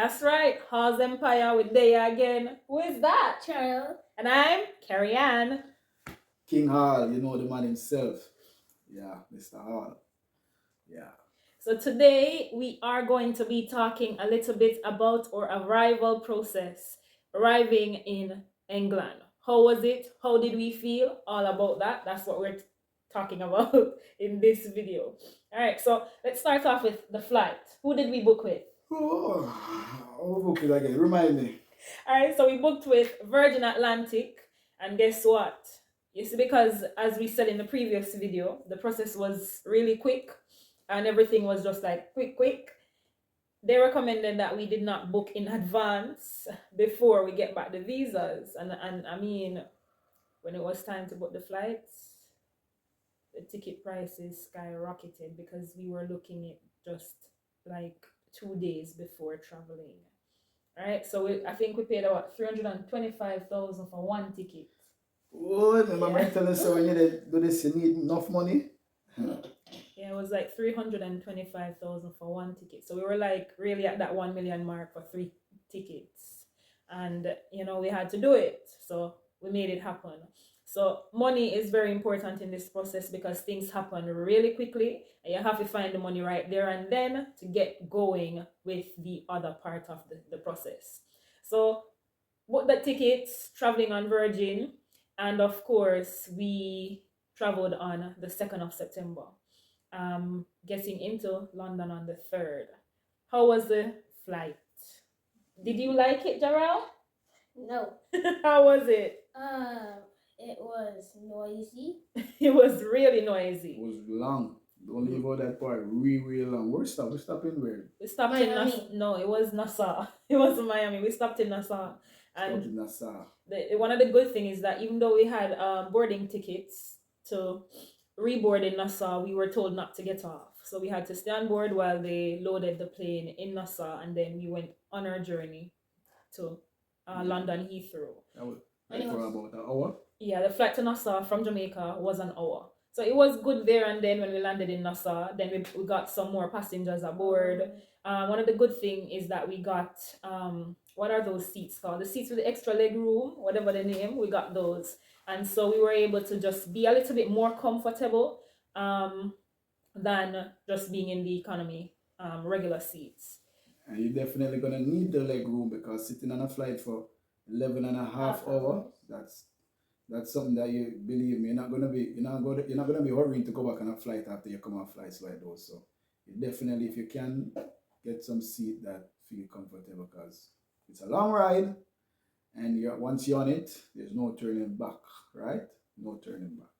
That's right, Hall's Empire with Daya again. Who is that? Charles. And I'm Carrie Ann. King Hall, you know the man himself. Yeah, Mr. Hall. Yeah. So today we are going to be talking a little bit about our arrival process, arriving in England. How was it? How did we feel? All about that. That's what we're talking about in this video. All right, so let's start off with the flight. Who did we book with? Oh, okay, again. Remind me. All right, so we booked with Virgin Atlantic, and guess what? You see, because as we said in the previous video, the process was really quick and everything was just like quick. They recommended that we did not book in advance before we get back the visas. And I mean, when it was time to book the flights, the ticket prices skyrocketed because we were looking at just like 2 days before traveling. Right, so I think we paid about 325,000 for one ticket. Oh, remember I telling you when you do this, you need enough money? Yeah, it was like 325,000 for one ticket. So we were like really at that 1 million mark for 3 tickets. And, you know, we had to do it. So we made it happen. So money is very important in this process because things happen really quickly. And you have to find the money right there and then to get going with the other part of the process. So booked the tickets, traveling on Virgin. And of course, we traveled on the 2nd of September. Getting into London on the 3rd. How was the flight? Did you like it, Jarrell? No. How was it? It was noisy. It was really noisy. It was long. Don't leave out that part. Really long. Where stop? We stopping where? We stopped Miami. in No, it was Nassau. It wasn't Miami. We stopped in Nassau. And Stopped in Nassau. One of the good things is that even though we had boarding tickets to reboard in Nassau, we were told not to get off. So we had to stay on board while they loaded the plane in Nassau, and then we went on our journey to London Heathrow. That was like for about an hour. Yeah, the flight to Nassau from Jamaica was an hour. So it was good there and then when we landed in Nassau. Then we got some more passengers aboard. One of the good things is that we got, what are those seats called? The seats with the extra leg room, whatever the name, we got those. And so we were able to just be a little bit more comfortable than just being in the economy regular seats. And you're definitely going to need the leg room because sitting on a flight for 11 and a half hours, that's something that you believe me, you're not gonna be hurrying to go back on a flight after you come off flights like those. So you definitely, if you can, get some seat that feel comfortable because it's a long ride, and once you're on it, there's no turning back, right? No turning back.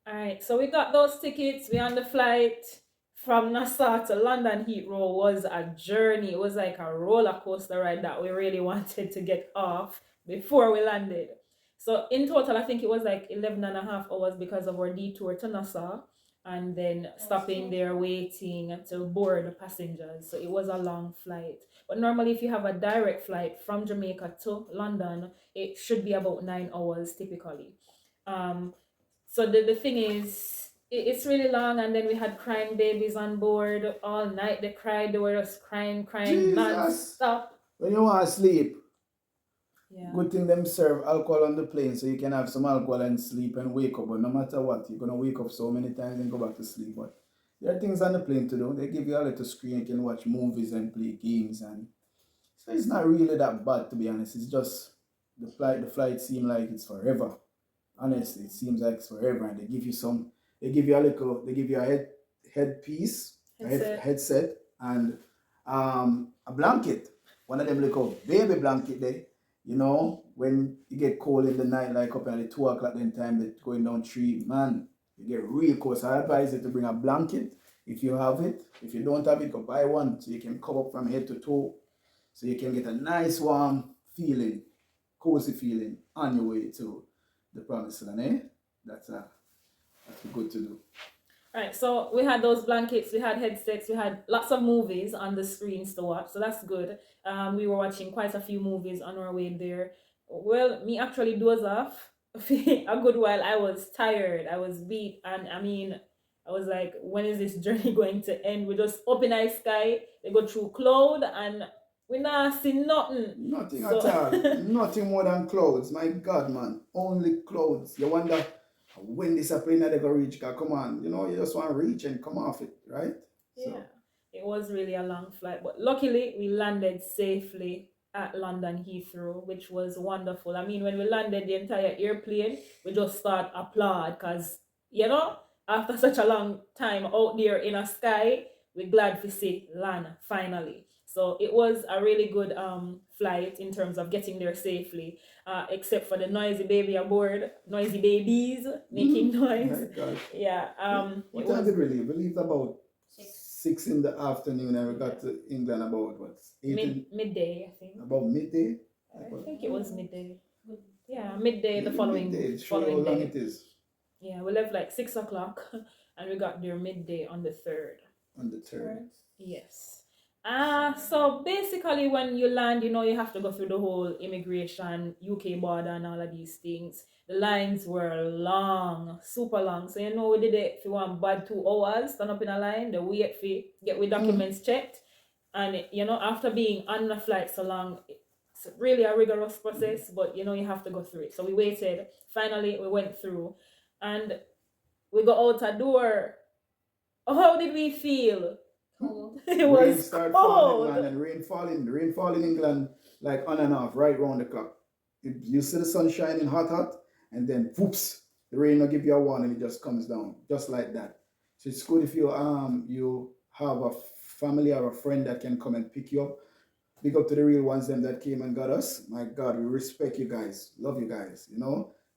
All right, so we got those tickets. We on the flight from Nassau to London Heathrow was a journey. It was like a roller coaster ride that we really wanted to get off before we landed. So in total, I think it was like 11 and a half hours because of our detour to Nassau and then stopping there waiting to board the passengers. So it was a long flight. But normally if you have a direct flight from Jamaica to London, it should be about 9 hours typically. So the thing is, it's really long, and then we had crying babies on board all night. They cried, they were just crying non-stop. When you want to sleep, yeah. Good thing them serve alcohol on the plane so you can have some alcohol and sleep and wake up. But no matter what, you're going to wake up so many times and go back to sleep. But there are things on the plane to do. They give you a little screen, you can watch movies and play games. And so it's not really that bad, to be honest. It's just the flight seems like it's forever. Honestly, it seems like it's forever. And they give you a headpiece, headset, and a blanket. One of them little baby blanket there. You know, when you get cold in the night, like up at 2 o'clock then time, they're going down 3, man, you get real cold. So I advise you to bring a blanket if you have it. If you don't have it, go buy one so you can cover up from head to toe. So you can get a nice warm feeling, cozy feeling on your way to the promised land, eh? That's good to do. All right, so we had those blankets, we had headsets, we had lots of movies on the screens to watch, so that's good. We were watching quite a few movies on our way there. Well, me actually dozed off a good while. I was tired, I was beat, and I mean, I was like, when is this journey going to end? We just up in the sky, they go through cloud, and We not see nothing. Nothing So at all. Nothing more than clouds. My God, man. Only clouds. You wonder when this plane they go reach. 'Cause come on, you just want to reach and come off it, right? yeah, So it was really a long flight, but luckily we landed safely at London Heathrow, which was wonderful. I mean, when we landed, the entire airplane, we just start applaud because after such a long time out there in a sky, we're glad to see land finally. So it was a really good flight in terms of getting there safely, except for the noisy baby aboard, noisy babies making my noise. God. Yeah, What it time was did we leave? We left about 6. 6 in the afternoon, and we yeah, got to England about what, 8 midday, I think. about midday. I Like what? think it was midday. Good. Yeah, midday the Maybe following midday. Show you how following long day. it is Yeah, we left like 6 o'clock, and we got there midday on the third. on the third. Yes. So basically, when you land, you have to go through the whole immigration, UK border, and all of these things. The lines were long, super long. So we did it for one bad 2 hours, stand up in a line, the wait for get with documents checked, and after being on the flight so long, it's really a rigorous process, but you have to go through it. So we waited. Finally, we went through, and we got out a door. How did we feel? Cold. It Rain was start falling, cold. man, and rain fall in England like on and off, right round the clock. You see the sun shining hot, hot, and then whoops, the rain will give you a warning, it just comes down, just like that. So it's good if you have a family or a friend that can come and pick you up. Big up to the real ones them that came and got us. My God, we respect you guys, love you guys.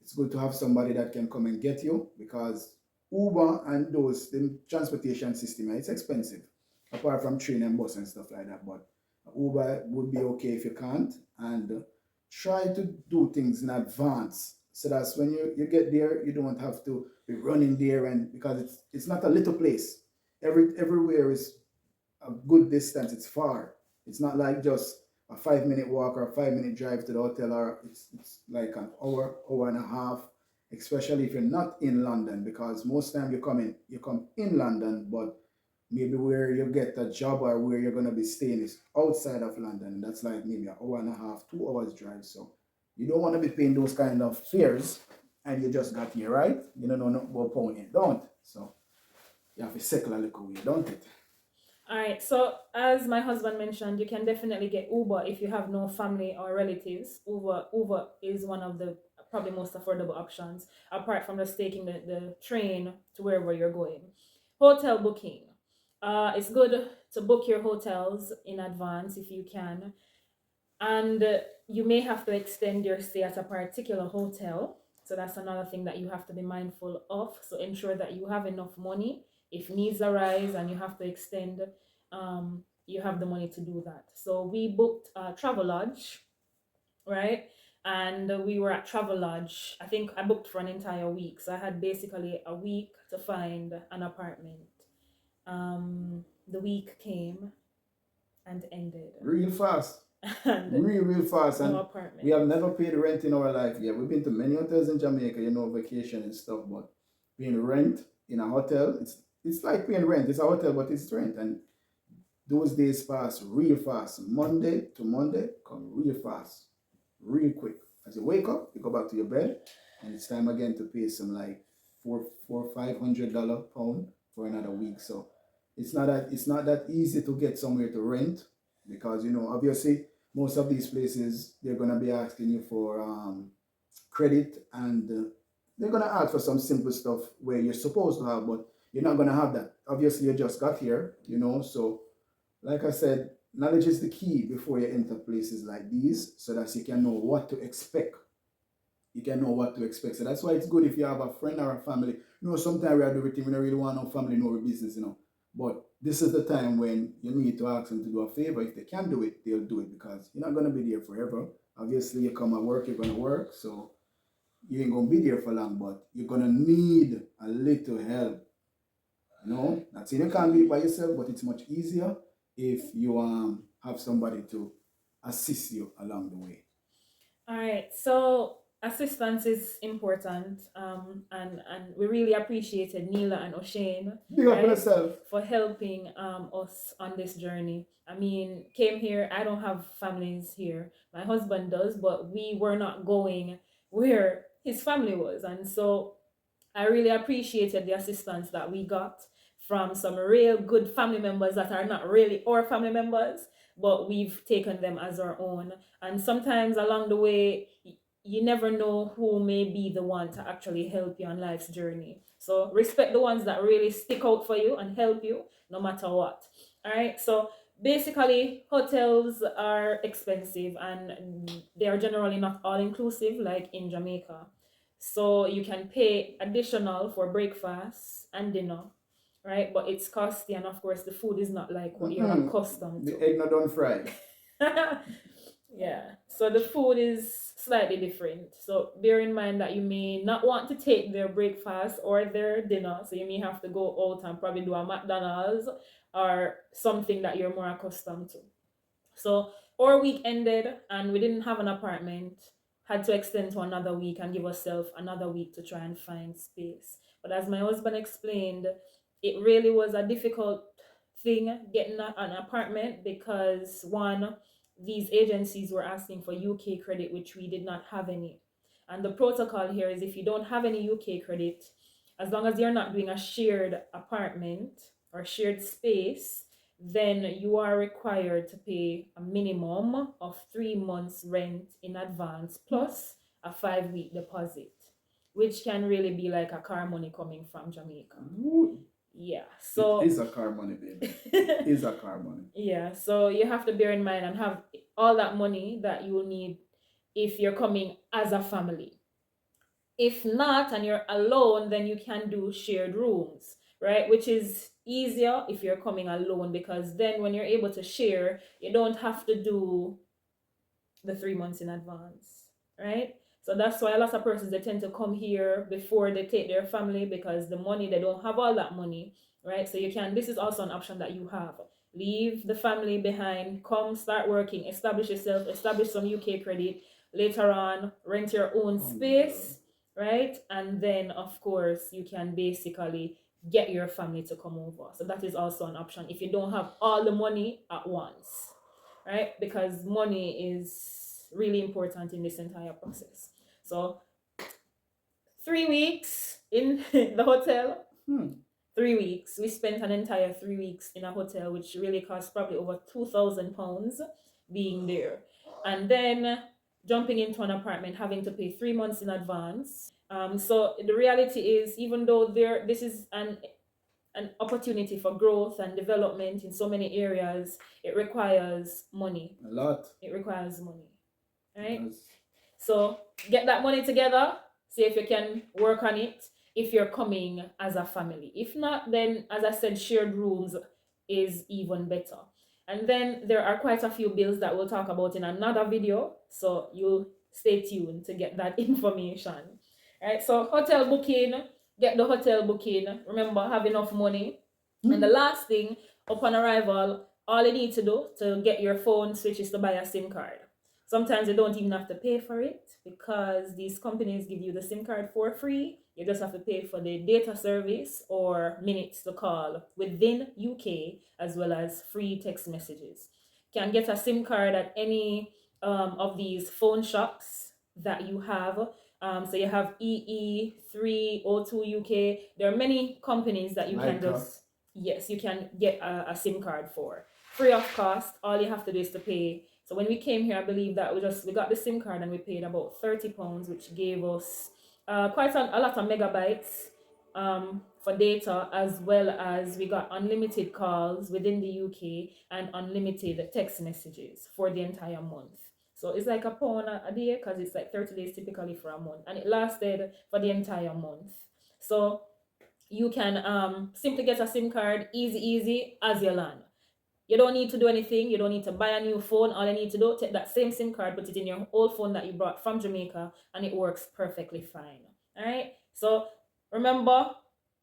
It's good to have somebody that can come and get you because Uber and the transportation system, it's expensive apart from train and bus and stuff like that. But Uber would be okay if you can't, and try to do things in advance so that when you get there, you don't have to be running there, and because it's not a little place. Everywhere is a good distance. It's far. It's not like just a 5 minute walk or a 5 minute drive to the hotel, or it's like an hour and a half, especially if you're not in London, because most time you come in London, but maybe where you get a job or where you're gonna be staying is outside of London. That's like maybe an hour and a half, 2 hours drive. So you don't want to be paying those kind of fares, and you just got here, right? You don't know nothing about pony, don't. So you have to settle a little way, don't it? All right. So as my husband mentioned, you can definitely get Uber if you have no family or relatives. Uber is one of the probably most affordable options, apart from just taking the train to wherever you're going. Hotel booking. It's good to book your hotels in advance if you can, and you may have to extend your stay at a particular hotel. So that's another thing that you have to be mindful of. So ensure that you have enough money if needs arise and you have to extend. You have the money to do that. So we booked Travelodge, right? And we were at Travelodge. I think I booked for an entire week, so I had basically a week to find an apartment. The week came and ended, Real fast. and Real fast. no And apartment. we have never paid rent in our life yet. We've been to many hotels in Jamaica, vacation and stuff, but paying rent in a hotel, it's like paying rent. It's a hotel, but it's rent. And those days pass real fast. Monday to Monday come real fast, real quick. As you wake up, you go back to your bed, and it's time again to pay some like $400-500 pound for another week. So it's not that easy to get somewhere to rent, because obviously most of these places, they're gonna be asking you for credit, and they're gonna ask for some simple stuff where you're supposed to have, but you're not gonna have that. Obviously, you just got here, so like I said, knowledge is the key before you enter places like these, so that you can know what to expect. You can know what to expect. So that's why it's good if you have a friend or a family. Sometimes we are doing everything, we don't really want no family, no business. But this is the time when you need to ask them to do a favor. If they can do it, they'll do it, because you're not going to be there forever. Obviously, you come at work, you're going to work, so you ain't going to be there for long, but you're going to need a little help. Not saying you can't do it by yourself, but it's much easier if you have somebody to assist you along the way. All right. So assistance is important, and we really appreciated Neela and O'Shane, Big up on right, yourself. for helping us on this journey. I mean, came here. I don't have families here. My husband does, but we were not going where his family was, and so I really appreciated the assistance that we got from some real good family members that are not really our family members, but we've taken them as our own. And sometimes along the way, you never know who may be the one to actually help you on life's journey. So respect the ones that really stick out for you and help you no matter what. All right. So basically, hotels are expensive and they are generally not all inclusive like in Jamaica. So you can pay additional for breakfast and dinner, right? But it's costly, and of course, the food is not like what you're accustomed The to. egg not done fried. Yeah, so the food is slightly different. So bear in mind that you may not want to take their breakfast or their dinner, so you may have to go out and probably do a McDonald's or something that you're more accustomed to. So our week ended and we didn't have an apartment, had to extend to another week and give ourselves another week to try and find space. But as my husband explained, it really was a difficult thing getting an apartment because one, these agencies were asking for UK credit, which we did not have any. And the protocol here is if you don't have any UK credit, as long as you're not doing a shared apartment or shared space, then you are required to pay a minimum of 3 months rent in advance plus a 5 week deposit, which can really be like a car money coming from Jamaica. Ooh, Yeah, so it is a car money, baby. It is a car money. yeah, so you have to bear in mind and have all that money that you will need if you're coming as a family. If not, and you're alone, then you can do shared rooms, right? Which is easier if you're coming alone because then when you're able to share, you don't have to do the 3 months in advance, right? So that's why a lot of persons they tend to come here before they take their family because the money they don't have all that money, right? So you can. This is also an option that you have. Leave the family behind, come start working, establish yourself, establish some UK credit. Later on, rent your own space, right? And then of course you can basically get your family to come over. So that is also an option if you don't have all the money at once, right? Because money is really important in this entire process. So 3 weeks in the hotel. 3 weeks. We spent an entire 3 weeks in a hotel, which really cost probably over £2,000 being there. And then jumping into an apartment, having to pay 3 months in advance. So the reality is, even though this is an opportunity for growth and development in so many areas, it requires money. A lot. It requires money, right? Yes. So get that money together, see if you can work on it if you're coming as a family. If not, then as I said, shared rooms is even better. And then there are quite a few bills that we'll talk about in another video, so you'll stay tuned to get that information. Right, so hotel booking, get the hotel booking. Remember, have enough money. And the last thing, upon arrival, all you need to do to get your phone switch is to buy a SIM card. Sometimes you don't even have to pay for it because these companies give you the SIM card for free. You just have to pay for the data service or minutes to call within UK as well as free text messages. You can get a SIM card at any of these phone shops that you have. So you have EE3, O2 UK. There are many companies that you can just, yes, you can get a SIM card for free of cost. All you have to do is to pay. So when we came here, I believe that we got the SIM card and we paid about £30, which gave us quite a lot of megabytes for data, as well as we got unlimited calls within the UK and unlimited text messages for the entire month. So it's like £1 a day because it's like 30 days typically for a month, and it lasted for the entire month. So you can simply get a SIM card easy as you land. You don't need to do anything. You don't need to buy a new phone. All you need to do, take that same SIM card, put it in your old phone that you brought from Jamaica, and it works perfectly fine. All right. So remember,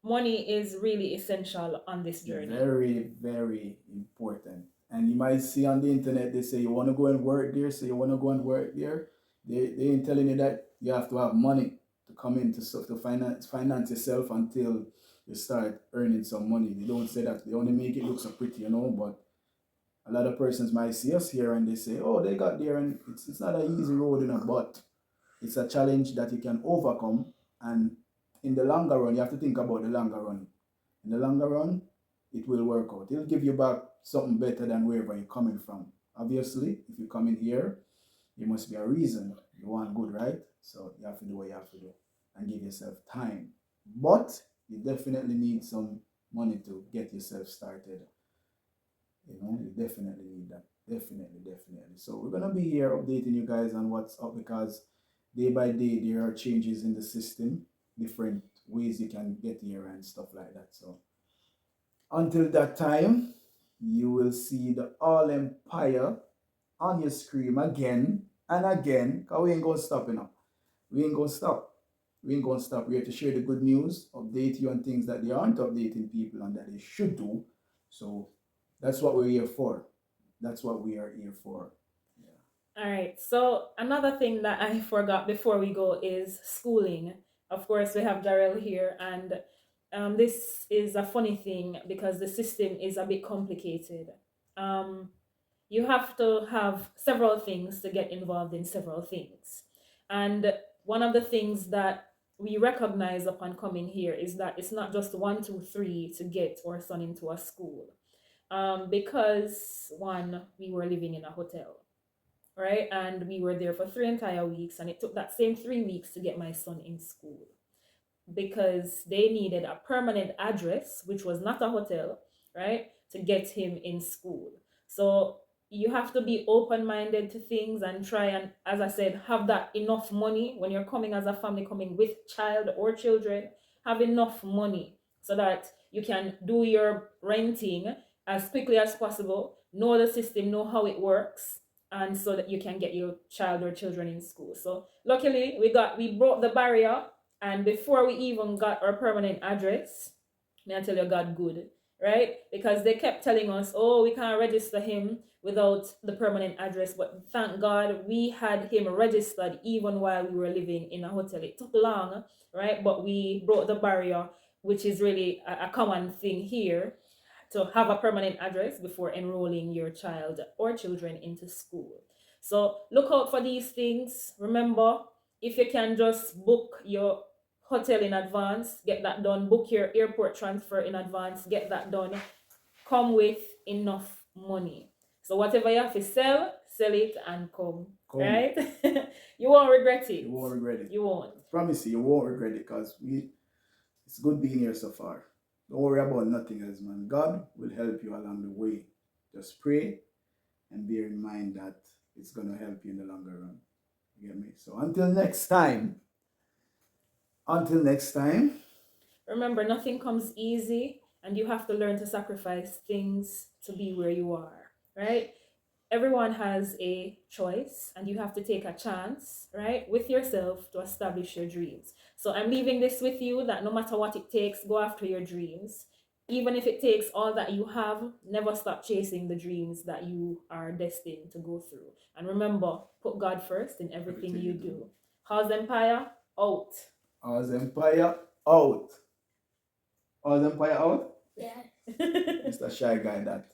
money is really essential on this journey. Very, very important. And you might see on the internet, they say you want to go and work there, so you want to go and work there. They ain't telling you that You have to have money to come into stuff to finance yourself until you start earning some money. They don't say that. They only make it look so pretty, but a lot of persons might see us here and they say, oh, they got there, and it's not an easy road, but it's a challenge that you can overcome. And in the longer run, you have to think about the longer run. In the longer run, it will work out. It'll give you back something better than wherever you're coming from. Obviously, if you come in here, there must be a reason. You want good, right? So you have to do what you have to do and give yourself time. But you definitely need some money to get yourself started. You definitely need that. Definitely. So we're gonna be here updating you guys on what's up, because day by day there are changes in the system, different ways you can get here and stuff like that. So until that time, you will see the All Empire on your screen again and again, because we ain't gonna stop, We ain't gonna stop. We ain't gonna stop. We're here to share the good news, update you on things that they aren't updating people and that they should do. So that's what we're here for. That's what we are here for. All right. So another thing that I forgot before we go is schooling. Of course, we have Darrell here, and this is a funny thing because the system is a bit complicated. Um, you have to have several things to get involved in several things, and one of the things that we recognize upon coming here is that it's not just one, two, three to get our son into a school. Because one, we were living in a hotel, right? And we were there for 3 entire weeks, and it took that same 3 weeks to get my son in school because they needed a permanent address, which was not a hotel, right, to get him in school. So you have to be open minded to things and try and, as I said, have that enough money when you're coming as a family, coming with child or children, have enough money so that you can do your renting as quickly as possible, know the system, know how it works, and so that you can get your child or children in school. So luckily we broke the barrier, and before we even got our permanent address, may I tell you, God good, right? Because they kept telling us, oh, we can't register him without the permanent address. But thank God we had him registered even while we were living in a hotel. It took long, right? But we broke the barrier, which is really a common thing here, to have a permanent address before enrolling your child or children into school. So look out for these things. Remember, if you can just book your hotel in advance, get that done. Book your airport transfer in advance, get that done. Come with enough money. So whatever you have to sell it and come. Right? You won't regret it. You won't regret it. You won't. I promise you won't regret it, because it's good being here so far. Don't worry about nothing else, man. God will help you along the way. Just pray and bear in mind that it's going to help you in the longer run. You get me? So until next time, remember, nothing comes easy, and you have to learn to sacrifice things to be where you are, right? Everyone has a choice, and you have to take a chance, right, with yourself to establish your dreams. So I'm leaving this with you, that no matter what it takes, go after your dreams. Even if it takes all that you have, never stop chasing the dreams that you are destined to go through. And remember, put God first in everything you do. House Empire, out. House Empire, out. House Empire, out? Yeah. Mr. Shy Guy, that.